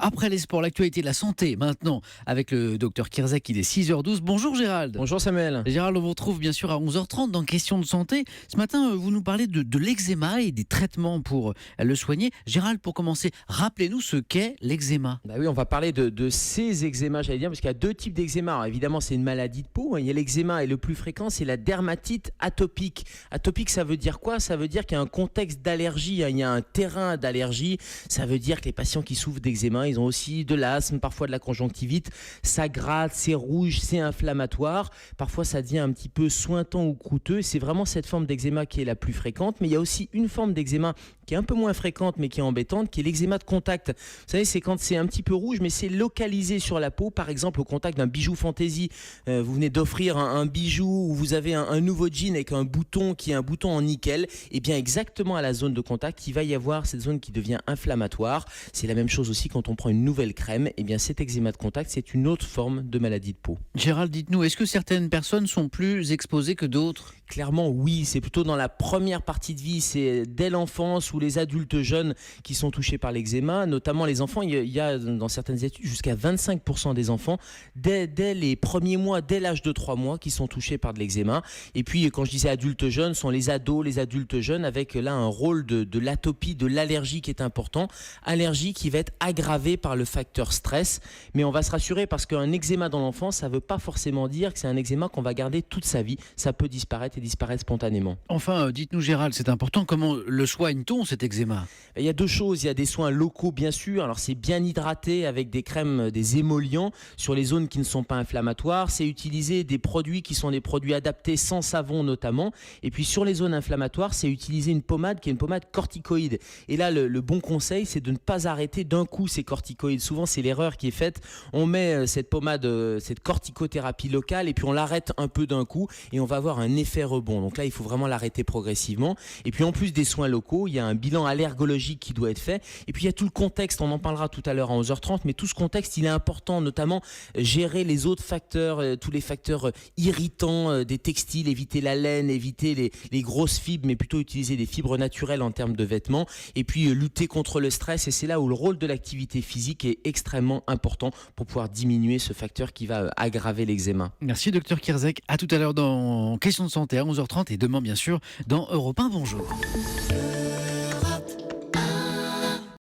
Après les sports, l'actualité de la santé maintenant avec le docteur Kirzek, il est 6h12. Bonjour Gérald. Bonjour Samuel. Gérald, on vous retrouve bien sûr à 11h30 dans Questions de santé. Ce matin, vous nous parlez de l'eczéma et des traitements pour le soigner. Gérald, pour commencer, rappelez-nous ce qu'est l'eczéma. Bah oui, on va parler de ces eczémas, j'allais dire, parce qu'il y a deux types d'eczéma. Alors, évidemment, c'est une maladie de peau. Il y a l'eczéma et le plus fréquent, c'est la dermatite atopique. Atopique, ça veut dire quoi? Ça veut dire qu'il y a un contexte d'allergie, il y a un terrain d'allergie. Ça veut dire que les patients qui souffrent d'eczéma, ils ont aussi de l'asthme, parfois de la conjonctivite. Ça gratte, c'est rouge, c'est inflammatoire. Parfois, ça devient un petit peu sointant ou croûteux. C'est vraiment cette forme d'eczéma qui est la plus fréquente. Mais il y a aussi une forme d'eczéma qui est un peu moins fréquente, mais qui est embêtante, qui est l'eczéma de contact. Vous savez, c'est quand c'est un petit peu rouge, mais c'est localisé sur la peau. Par exemple, au contact d'un bijou fantaisie. Vous venez d'offrir un bijou ou vous avez un nouveau jean avec un bouton qui est un bouton en nickel. Et bien, exactement à la zone de contact, il va y avoir cette zone qui devient inflammatoire. C'est la même chose aussi quand on prend une nouvelle crème. Et bien, cet eczéma de contact, c'est une autre forme de maladie de peau. Gérald, dites-nous, est-ce que certaines personnes sont plus exposées que d'autres? Clairement, oui. C'est plutôt dans la première partie de vie. C'est dès l'enfance ou les adultes jeunes qui sont touchés par l'eczéma. Notamment les enfants, il y a dans certaines études jusqu'à 25% des enfants dès les premiers mois, dès l'âge de 3 mois, qui sont touchés par de l'eczéma. Et puis, quand je disais adultes jeunes, sont les ados, les adultes jeunes, avec là un rôle de l'atopie, de l'allergie qui est important. Allergie qui va être aggravée par le facteur stress. Mais on va se rassurer parce qu'un eczéma dans l'enfance, ça ne veut pas forcément dire que c'est un eczéma qu'on va garder toute sa vie. Ça peut disparaître et disparaître spontanément. Enfin, dites-nous Gérald, c'est important, comment le soigne-t-on cet eczéma? Il y a deux choses, il y a des soins locaux bien sûr, alors c'est bien hydraté avec des crèmes, des émollients sur les zones qui ne sont pas inflammatoires, c'est utiliser des produits qui sont des produits adaptés sans savon notamment, et puis sur les zones inflammatoires, c'est utiliser une pommade qui est une pommade corticoïde. Et là, le bon conseil, c'est de ne pas arrêter d'un coup ces corticoïdes. Souvent, c'est l'erreur qui est faite, on met cette pommade, cette corticothérapie locale, et puis on l'arrête un peu d'un coup, et on va avoir un effet rebond. Donc là, il faut vraiment l'arrêter progressivement. Et puis en plus des soins locaux, il y a un bilan allergologique qui doit être fait. Et puis il y a tout le contexte, on en parlera tout à l'heure à 11h30, mais tout ce contexte, il est important, notamment gérer les autres facteurs, tous les facteurs irritants des textiles, éviter la laine, éviter les grosses fibres, mais plutôt utiliser des fibres naturelles en termes de vêtements. Et puis lutter contre le stress, et c'est là où le rôle de l'activité physique est extrêmement important pour pouvoir diminuer ce facteur qui va aggraver l'eczéma. Merci docteur Kirzek, à tout à l'heure dans Questions de santé à 11h30 et demain bien sûr dans Europe 1. Bonjour.